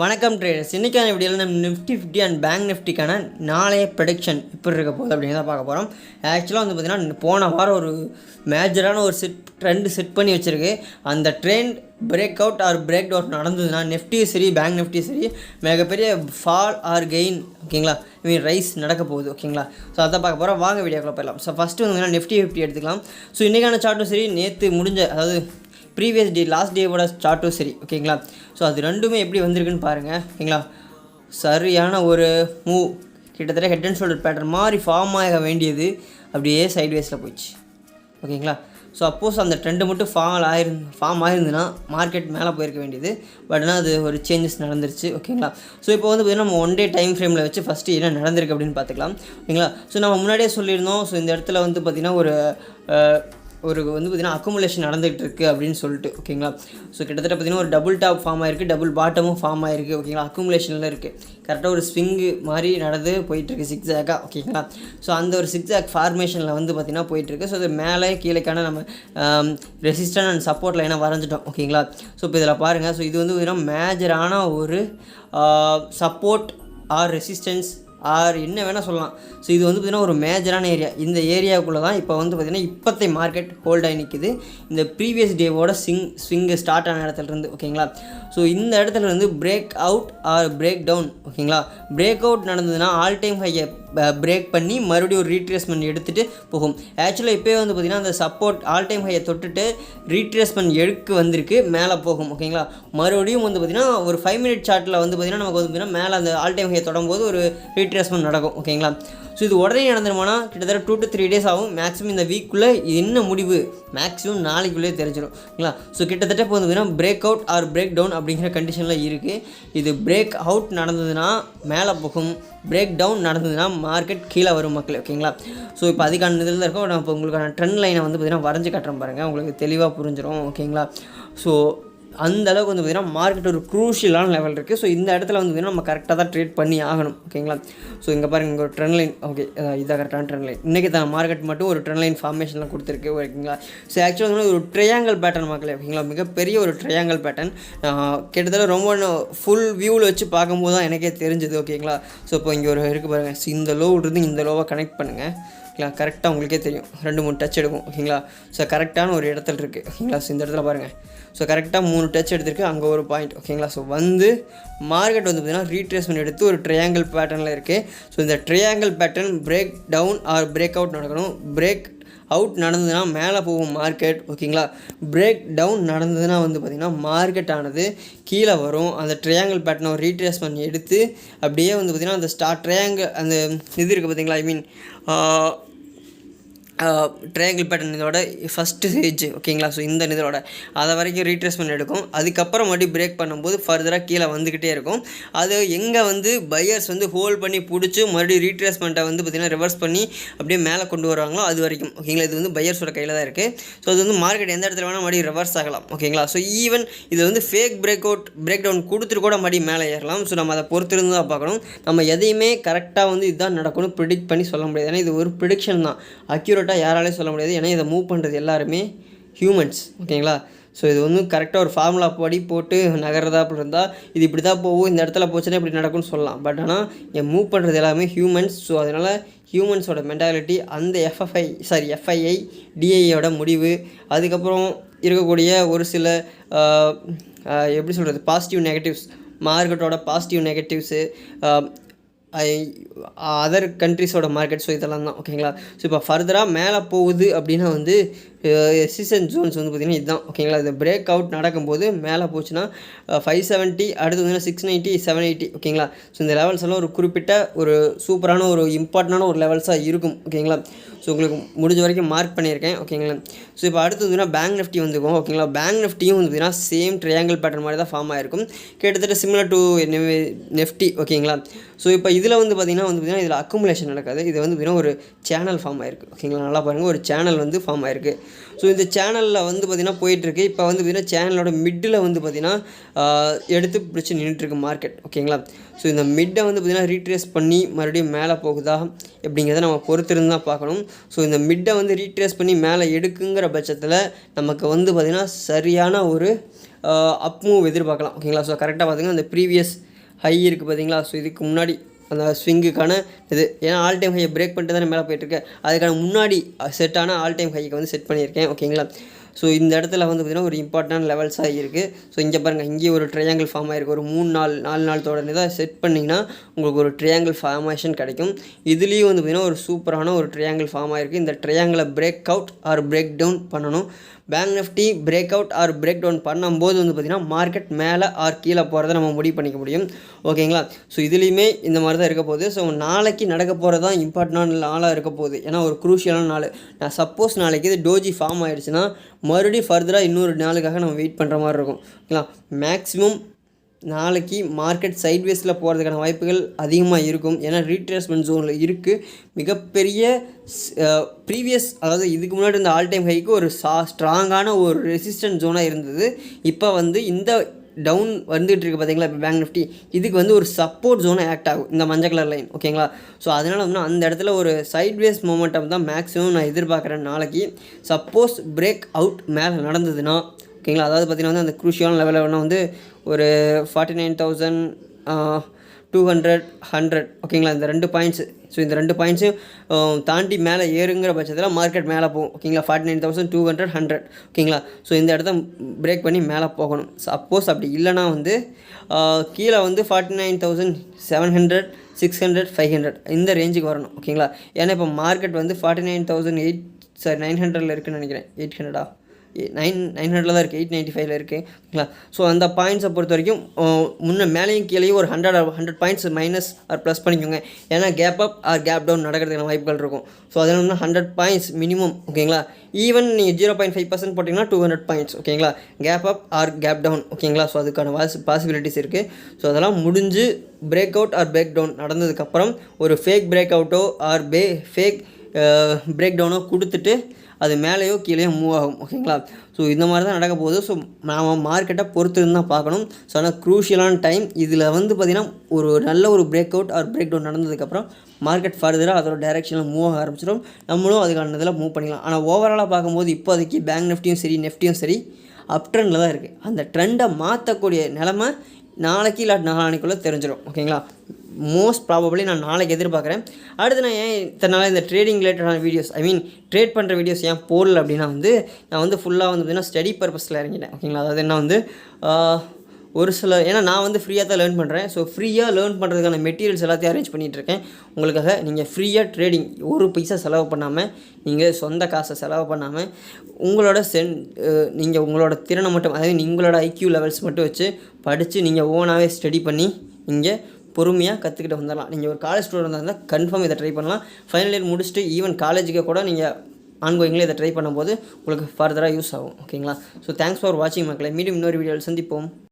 வணக்கம் ட்ரேடர்ஸ். இன்றைக்கான வீடியோவில் நம்ம நிஃப்டி 50 அண்ட் பேங்க் நிஃப்டிக்கான நாளைய ப்ரெடிக்ஷன் எப்படி இருக்க போகுது அப்படின்னு தான் பார்க்க போகிறோம். ஆக்சுவலாக வந்து பார்த்திங்கன்னா போன வாரம் ஒரு மேஜரான ஒரு ட்ரெண்டு செட் பண்ணி வச்சுருக்கு. அந்த trend break out or break down நடந்ததுன்னா நிஃப்டியும் சரி பேங்க் நிஃப்டியும் சரி மிகப்பெரிய ஃபால் ஆர் கெயின் ஓகேங்களா, ரைஸ் நடக்க போகுது ஓகேங்களா. ஸோ அதை பார்க்க போகிறோம். வாங்க வீடியோக்குள்ள போயிடலாம். ஸோ ஃபஸ்ட்டு வந்து நிஃப்டி 50 எடுத்துக்கலாம். ஸோ இன்றைக்கான சார்ட்டும் சரி நேற்று முடிஞ்ச அதாவது ப்ரீவியஸ் டே லாஸ்ட் டேவோட சார்ட்டும் சரி ஓகேங்களா. ஸோ அது ரெண்டுமே எப்படி வந்திருக்குன்னு பாருங்கள் ஓகேங்களா. சரியான ஒரு மூவ், கிட்டத்தட்ட ஹெட் அண்ட் ஷோல்டர் பேட்டர்ன் மாதிரி ஃபார்ம் ஆக வேண்டியது அப்படியே சைட்வேஸில் போயிடுச்சு ஓகேங்களா. ஸோ அப்போஸ் அந்த ட்ரெண்டு மட்டும் ஃபார்ம் ஆயிருந்துன்னா மார்க்கெட் மேலே போயிருக்க வேண்டியது. பட் ஆனால் அது ஒரு சேஞ்சஸ் நடந்துருச்சு ஓகேங்களா. ஸோ இப்போ வந்து பார்த்திங்கன்னா நம்ம 1 day டைம் ஃப்ரேமில் வச்சு ஃபஸ்ட்டு என்ன நடந்திருக்கு அப்படின்னு பார்த்துக்கலாம் ஓகேங்களா. ஸோ நம்ம முன்னாடியே சொல்லியிருந்தோம். ஸோ இந்த இடத்துல வந்து பார்த்திங்கன்னா ஒரு வந்து பார்த்திங்கன்னா அக்குமுலேஷன் நடந்துகிட்டு இருக்குது அப்படின்னு சொல்லிட்டு ஓகேங்களா. ஸோ கிட்டத்தட்ட பார்த்திங்கன்னா ஒரு டபுள் டாப் ஃபார்ம் ஆகிருக்கு, டபுள் பாட்டமும் ஃபார்ம் ஆகிருக்கு ஓகேங்களா. அக்குமுலேஷனில் இருக்குது. கரெக்டாக ஒரு ஸ்விங்கு மாதிரி நடந்து போயிட்டுருக்கு சிக்ஸாக்காக ஓகேங்களா. ஸோ அந்த ஒரு சிக்ஸாக் ஃபார்மேஷனில் வந்து பார்த்திங்கன்னா போயிட்டுருக்கு. ஸோ அது மேலே கீழேக்கான நம்ம ரெசிஸ்டன்ட் அண்ட் சப்போர்ட் லைனாக வரைஞ்சிட்டோம் ஓகேங்களா. ஸோ இப்போ இதில் பாருங்கள். ஸோ இது வந்து பார்த்திங்கன்னா மேஜரான ஒரு சப்போர்ட் ஆர் ரெசிஸ்டன்ஸ் ஆர் என்ன வேணால் சொல்லலாம். ஸோ இது வந்து பார்த்திங்கன்னா ஒரு மேஜரான ஏரியா. இந்த ஏரியாவுக்குள்ளே தான் இப்போ வந்து பார்த்திங்கன்னா இப்போத்தை மார்க்கெட் ஹோல்ட் ஆகி நிற்குது. இந்த ப்ரீவியஸ் டேவோட ஸ்விங்கு ஸ்டார்ட் ஆன இடத்துலேருந்து ஓகேங்களா. ஸோ இந்த இடத்துல இருந்து break out or break down ஓகேங்களா. பிரேக் அவுட் நடந்ததுன்னா ஆல் டைம் ஹையை பிரேக் பண்ணி மறுபடியும் ஒரு ரீட்ரேஸ்மெண்ட் எடுத்துகிட்டு போகும். ஆக்சுவலாக இப்போயே வந்து பார்த்திங்கன்னா அந்த சப்போர்ட் ஆல் டைம் ஹையை தொட்டுட்டு ரீட்ரேஸ்மெண்ட் எடுக்க வந்திருக்கு, மேலே போகும் ஓகேங்களா. மறுபடியும் வந்து பார்த்திங்கன்னா ஒரு 5 minute சார்ட்டில் வந்து பார்த்திங்கன்னா நமக்கு வந்து பார்த்திங்கன்னா மேலே அந்த ஆல் டைம் ஹையை தொடங்கும்போது ஒரு ரீட்ரேஸ்மெண்ட் நடக்கும் ஓகேங்களா. ஸோ இது உடனே நடந்துருமானா கிட்டத்தட்ட 2 to 3 days ஆகும். மேக்ஸிமம் இந்த வீக்குள்ளே என்ன முடிவு மேக்ஸிமம் நாளைக்குள்ளே தெரிஞ்சிடும் ஓகேங்களா. ஸோ கிட்டத்தட்ட இப்போ வந்து பார்த்திங்கன்னா break out or break down அப்படிங்கிற கண்டிஷனில் இருக்குது. இது பிரேக் அவுட் நடந்ததுன்னா மேலே போகும், பிரேக் டவுன் நடந்ததுன்னா மார்க்கெட் கீழே வரும் மக்கள் ஓகேங்களா. ஸோ இப்போ அதுக்கான இதில் இருக்கும். நான் இப்போ உங்களுக்கான ட்ரெண்ட் லைனை வந்து பார்த்திங்கன்னா வரைஞ்சி காட்டுறேன் பாருங்கள், உங்களுக்கு தெளிவாக புரிஞ்சிடும் ஓகேங்களா. ஸோ அந்த அளவுக்கு வந்து பார்த்திங்கன்னா மார்க்கெட் ஒரு க்ரூஷியலான லெவல் இருக்குது. ஸோ இந்த இடத்துல வந்து பார்த்திங்கன்னா நம்ம கரெக்டாக தான் ட்ரேட் பண்ணி ஆகணும் ஓகேங்களா. ஸோ இங்கே பாருங்கள், இங்கே ஒரு ட்ரெண்ட் லைன் ஓகே, இதான் கரெக்டான ட்ரெண்ட் லைன். இன்றைக்கி தான் மார்க்கெட் மட்டும் ஒரு ட்ரெண்ட் லைன் ஃபார்மேஷனில் கொடுத்துருக்கு ஓகேங்களா. ஸோ ஆக்சுவலாக வந்து ஒரு ட்ரையாங்கல் பேட்டர்ன் மக்களே ஓகேங்களா. மிகப்பெரிய ஒரு ட்ரையாங்கல் பேட்டர்ன். கிட்டத்தட்ட ரொம்ப ஃபுல் வியூவில் வச்சு பார்க்கும்போது தான் எனக்கே தெரிஞ்சுது ஓகேங்களா. ஸோ இப்போ இங்கே ஒரு இருக்குது பாருங்கள். ஸோ இந்த லோ இருந்து இந்த லோவை கனெக்ட் பண்ணுங்கள் ஓகேங்களா. கரெக்டாக உங்களுக்கே தெரியும் 2-3 டச் எடுக்கும் ஓகேங்களா. ஸோ கரெக்டான ஒரு இடத்துல இருக்குது ஓகேங்களா. ஸோ இந்த இடத்துல பாருங்கள். ஸோ கரெக்டாக 3 டச் எடுத்துருக்கு, அங்கே ஒரு பாயிண்ட் ஓகேங்களா. ஸோ வந்து மார்க்கெட் வந்து பார்த்திங்கன்னா ரீட்ரேஸ்மெண்ட் எடுத்து ஒரு ட்ரையாங்கிள் பேட்டர்னில் இருக்குது. ஸோ இந்த triangle pattern break down or break out நடக்கணும். பிரேக் அவுட் நடந்ததுன்னா மேலே போகும் மார்க்கெட் ஓகேங்களா. பிரேக் டவுன் நடந்ததுன்னா வந்து பார்த்திங்கன்னா மார்க்கெட் ஆனது கீழே வரும். அந்த ட்ரையாங்கிள் பேட்டர்னை ஒரு ரீட்ரேஸ்மெண்ட் எடுத்து அப்படியே வந்து பார்த்திங்கன்னா அந்த ட்ரையாங்கிள் அந்த இது இருக்குது பார்த்திங்களா, ஐ மீன் ட்ரையாங்கிள் பேட்டர்ன் இதோட ஃபஸ்ட்டு ஸ்டேஜ் ஓகேங்களா. ஸோ இந்த இதோட அதை வரைக்கும் ரீட்ரேஸ்மெண்ட் எடுக்கும். அதுக்கப்புறம் மறுபடியும் பிரேக் பண்ணும்போது ஃபர்தராக கீழே வந்துக்கிட்டே இருக்கும். அது எங்கே வந்து பையர்ஸ் வந்து ஹோல்ட் பண்ணி பிடிச்சி மறுபடியும் ரீட்ரேஸ்மெண்ட்டை வந்து பார்த்திங்கன்னா ரிவர்ஸ் பண்ணி அப்படியே மேலே கொண்டு வருவாங்களோ அது வரைக்கும் ஓகேங்களா. இது வந்து பையர்ஸோட கையில் தான் இருக்குது. ஸோ அது வந்து மார்க்கெட் எந்த இடத்துல வேணால் மறுபடியும் ரிவர்ஸ் ஆகலாம் ஓகேங்களா. ஸோ ஈவன் இது வந்து fake break out break down கொடுத்துட்டு கூட மறுபடியும் மேலே ஏறலாம். ஸோ நம்ம அதை பொறுத்திருந்து தான் பார்க்கணும். நம்ம எதையுமே கரெக்டாக வந்து இதுதான் நடக்கணும் ப்ரிடிக்ட் பண்ணி சொல்ல முடியாது. ஏன்னா இது ஒரு ப்ரிடிக்ஷன் தான், அக்யூரேட்டாக யாராலையும் சொல்ல முடியாது. ஏன்னா இதை மூவ் பண்ணுறது எல்லாருமே ஹியூமன்ஸ் ஓகேங்களா. ஸோ இது வந்து கரெக்டாக ஒரு ஃபார்முலா படி போட்டு நகர்றதா அப்படி இருந்தால் இது இப்படி தான் போகும், இந்த இடத்துல போச்சுன்னா இப்படி நடக்கும்னு சொல்லலாம். பட் ஆனால் என் மூவ் பண்ணுறது எல்லாமே ஹியூமன்ஸ். ஸோ அதனால் ஹியூமன்ஸோட மென்டாலிட்டி அந்த எஃப்ஐஐ டிஐயோட முடிவு, அதுக்கப்புறம் இருக்கக்கூடிய ஒரு சில எப்படி சொல்கிறது பாசிட்டிவ் நெகட்டிவ்ஸ், மார்க்கெட்டோட பாசிட்டிவ் நெகட்டிவ்ஸு, அதர் கண்ட்ரிஸோட மார்க்கெட். ஸோ இதெல்லாம் தான் ஓகேங்களா. ஸோ இப்போ ஃபர்தராக மேலே போகுது அப்படின்னா வந்து ரெசிஸ்டன்ஸ் ஜோன்ஸ் வந்து பார்த்திங்கன்னா இதுதான் ஓகேங்களா. இது பிரேக் அவுட் நடக்கும்போது மேலே போச்சுன்னா 570, அடுத்து வந்து 690, 780 ஓகேங்களா. ஸோ இந்த லெவல்ஸ் எல்லாம் ஒரு குறிப்பிட்ட ஒரு சூப்பரான ஒரு இம்பார்ட்டண்டான ஒரு லெவல்ஸாக இருக்கும் ஓகேங்களா. ஸோ உங்களுக்கு முடிஞ்ச வரைக்கும் மார்க் பண்ணியிருக்கேன் ஓகேங்களா. ஸோ இப்போ அடுத்து வந்து பேங்க் நிஃப்டி வந்துக்கும் ஓகேங்களா. பேங்க் நிஃப்டியும் வந்து பார்த்திங்கன்னா சேம் ட்ரையாங்கிள் பேட்டர்ன் மாதிரி தான் ஃபார்ம் ஆகிருக்கும், கிட்டத்தட்ட சிமிலர் டு நிஃப்டி ஓகேங்களா. ஸோ இப்போ இதில் வந்து பார்த்திங்கன்னா இதில் அக்குமுலேஷன் நடக்காது. இது வந்து பார்த்திங்கன்னா ஒரு சேனல் ஃபார்ம் ஆகிருக்கு ஓகேங்களா. நல்லா பாருங்கள், ஒரு சேனல் வந்து ஃபார்ம் ஆகிருக்கு. ஸோ இந்த சேனலில் வந்து பார்த்திங்கன்னா போயிட்டுருக்கு. இப்போ வந்து பார்த்திங்கன்னா சேனலோட மிட்டில் வந்து பார்த்திங்கன்னா எடுத்து பிடிச்சி நின்றுட்டுருக்கு மார்க்கெட் ஓகேங்களா. ஸோ இந்த மிட்டை வந்து பார்த்திங்கன்னா ரீட்ரேஸ் பண்ணி மறுபடியும் மேலே போகுதா எப்படிங்கிறத நம்ம பொறுத்திருந்து தான் பார்க்கணும். ஸோ இந்த மிட்டை வந்து ரீட்ரேஸ் பண்ணி மேலே எடுக்குங்கிற பட்சத்தில் நமக்கு வந்து பார்த்திங்கன்னா சரியான ஒரு அப் மூவ் எதிர்பார்க்கலாம் ஓகேங்களா. ஸோ கரெக்டாக பார்த்திங்கன்னா இந்த ப்ரீவியஸ் ஹை இருக்குது பார்த்தீங்களா. ஸோ இதுக்கு முன்னாடி அந்த ஸ்விங்குக்கான இது, ஏன்னா ஆல் டைம் ஹையை பிரேக் பண்ணிட்டு தானே மேலே போயிட்டுருக்கு, அதுக்கான முன்னாடி செட்டான ஆல் டைம் ஹைக்கு வந்து செட் பண்ணியிருக்கேன். ஓகேங்களா. ஸோ இந்த இடத்துல வந்து பார்த்திங்கன்னா ஒரு இம்பார்ட்டன்ட் லெவல்ஸாக இருக்குது. ஸோ இங்கே பாருங்கள், இங்கேயே ஒரு ட்ரையாங்கிள் ஃபார்ம் ஆகிருக்கு. ஒரு 4 நாள் தொடர்ந்து தான் செட் பண்ணிங்கன்னா உங்களுக்கு ஒரு ட்ரையாங்கிள் ஃபார்மேஷன் கிடைக்கும். இதுலேயும் வந்து பார்த்திங்கன்னா ஒரு சூப்பரான ஒரு ட்ரையாங்கிள் ஃபார்ம் ஆகிருக்கு. இந்த ட்ரையாங்கிளை break out or break down பண்ணணும். Bank Nifty break out or break down பண்ணும்போது வந்து பார்த்திங்கன்னா மார்க்கெட் மேலே ஆர் கீழே போகிறத நம்ம முடிவு பண்ணிக்க முடியும். ஓகேங்களா. ஸோ இதுலேயுமே இந்த மாதிரி தான் இருக்க போகுது. ஸோ நாளைக்கு நடக்க போகிறது தான் இம்பார்ட்டண்டான நாளாக இருக்க போகுது. ஏன்னா ஒரு குரூஷியலான நாள். நான் சப்போஸ் நாளைக்கு இது டோஜி ஃபார்ம் ஆகிடுச்சுன்னா மறுபடியும் ஃபர்தராக இன்னொரு நாளுக்காக நம்ம வெயிட் பண்ணுற மாதிரி இருக்கும். ஓகேங்களா. மேக்ஸிமம் நாளைக்கு மார்க்கெட் சைட்வேஸில் போகிறதுக்கான வாய்ப்புகள் அதிகமாக இருக்கும். ஏன்னா ரீட்ரேஸ்மெண்ட் ஜோனில் இருக்குது. மிகப்பெரிய ப்ரீவியஸ், அதாவது இதுக்கு முன்னாடி இந்த ஆல் டைம் ஹைக்கு ஒரு ஸ்ட்ராங்கான ஒரு ரெசிஸ்டன்ட் ஜோனாக இருந்தது. இப்போ வந்து இந்த டவுன் வந்துட்டு இருக்குது பார்த்தீங்களா. இப்போ பேங்க் நிஃப்டி இதுக்கு வந்து ஒரு சப்போர்ட் ஜோனாக ஆக்ட் ஆகும், இந்த மஞ்சள் கலர் லைன். ஓகேங்களா. ஸோ அதனால் வந்து அந்த இடத்துல ஒரு சைட்வேஸ் மொமெண்டம் தான் மேக்ஸிமம் நான் எதிர்பார்க்குறேன் நாளைக்கு. சப்போஸ் பிரேக் அவுட் மேலே நடந்ததுன்னா, ஓகேங்களா, அதாவது பார்த்திங்கன்னா வந்து அந்த குரூஷியலான லெவலில் வந்து ஒரு 49,200 100. ஓகேங்களா. இந்த 2 பாயிண்ட்ஸு. ஸோ இந்த 2 பாயிண்ட்ஸையும் தாண்டி மேலே ஏறுங்கிற பட்சத்தில் மார்க்கெட் மேலே போகும். ஓகேங்களா. 49,200 100. ஓகேங்களா. ஸோ இந்த இடத்த பிரேக் பண்ணி மேலே போகணும். சப்போஸ் அப்படி இல்லைனா வந்து கீழே வந்து 49,700 600 500 இந்த ரேஞ்சுக்கு வரணும். ஓகேங்களா. ஏன்னா இப்போ மார்க்கெட் வந்து 49,900 இருக்குதுன்னு நினைக்கிறேன். 800 900 தான் இருக்குது, 895 இருக்குது. ஓகேங்களா. ஸோ அந்த பாயிண்ட்ஸை பொறுத்த வரைக்கும் மேலேயும் கீழேயும் ஒரு 100 பாயிண்ட்ஸ் மைனஸ் ஆர் ப்ளஸ் பண்ணிக்கோங்க. ஏன்னா gap up or gap down நடக்கிறதுக்கான வாய்ப்புகள் இருக்கும். ஸோ அதில் வந்து 100 பாயிண்ட்ஸ் மினிமம். ஓகேங்களா. ஈவன் நீங்கள் 0.5% போட்டிங்கன்னா 200 பாயிண்ட்ஸ். ஓகேங்களா. Gap up or gap down. ஓகேங்களா. ஸோ அதுக்கான பாசிபிலிட்டிஸ் இருக்குது. ஸோ அதெல்லாம் முடிஞ்சு break out or break down நடந்ததுக்கப்புறம் ஒரு ஃபேக் பிரேக் அவுட்டோ ஆர் ஃபேக் பிரேக் டவுனோ கொடுத்துட்டு அது மேலேயோ கீழேயோ மூவ் ஆகும். ஓகேங்களா. ஸோ இந்த மாதிரி தான் நடக்க போகுது. ஸோ நாம் மார்க்கெட்டை பொறுத்து தான் பார்க்கணும். ஸோ ஆனால் க்ரூஷியலான டைம் இதில் வந்து பார்த்திங்கன்னா ஒரு நல்ல ஒரு break out or break down நடந்ததுக்கப்புறம் மார்க்கெட் ஃபர்தராக அதோட டைரெக்ஷனில் மூவ் ஆக ஆரம்பிச்சிடும். நம்மளும் அதுக்கான இதில் மூவ் பண்ணிக்கலாம். ஆனால் ஓவராலாக பார்க்கும்போது இப்போதைக்கு பேங்க் நிஃப்டியும் சரி நெஃப்டியும் சரி அப் ட்ரெண்டில் தான் இருக்குது. அந்த ட்ரெண்டை மாற்றக்கூடிய நிலமை நாளைக்கு இல்லாட்டி நாளானிக்குள்ளே தெரிஞ்சிடும். ஓகேங்களா. மோஸ்ட் ப்ராபப்ளி நான் நாளைக்கு எதிர்பார்க்குறேன். அடுத்து நான் ஏன் இத்தனை நாள் இந்த ட்ரேடிங் ரிலேட்டடான வீடியோஸ், ட்ரேட் பண்ணுற வீடியோஸ் ஏன் போடல அப்படின்னா வந்து நான் வந்து ஃபுல்லாக வந்து பார்த்திங்கன்னா ஸ்டடி பர்பஸில் இறங்கிட்டேன். ஓகேங்களா. அதாவது என்ன வந்து ஒரு சில, ஏன்னா நான் வந்து ஃப்ரீயாக தான் லேர்ன் பண்ணுறேன். ஸோ ஃப்ரீயாக லேர்ன் பண்ணுறதுக்கான மெட்டீரியல்ஸ் எல்லாத்தையும் அரேஞ்ச் பண்ணிகிட்ருக்கேன் உங்களுக்காக. நீங்கள் ஃப்ரீயாக ட்ரேடிங் ஒரு பைசா செலவு பண்ணாமல், நீங்கள் சொந்த காசை செலவு பண்ணாமல் உங்களோட நீங்கள் உங்களோட திறனை மட்டும், அதாவது உங்களோட ஐக்யூ லெவல்ஸ் மட்டும் வச்சு படித்து நீங்கள் ஓனாகவே ஸ்டடி பண்ணி இங்கே பொறுமையாக கற்றுக்கிட்டு வந்துடலாம். நீங்கள் ஒரு காலேஜ் ஸ்டூடெண்ட் இருந்தால் கன்ஃபார்ம் இதை ட்ரை பண்ணலாம். ஃபைனல் இயர் முடிச்சுட்டு ஈவன் காலேஜுக்கு கூட நீங்கள் ஆன்கோயிங்கில் இதை ட்ரை பண்ணும்போது உங்களுக்கு ஃபர்தராக யூஸ் ஆகும். ஓகேங்களா. ஸோ தேங்க்ஸ் ஃபார் வாட்சிங் மக்களை. மீண்டும் இன்னொரு வீடியோவில் சந்திப்போம்.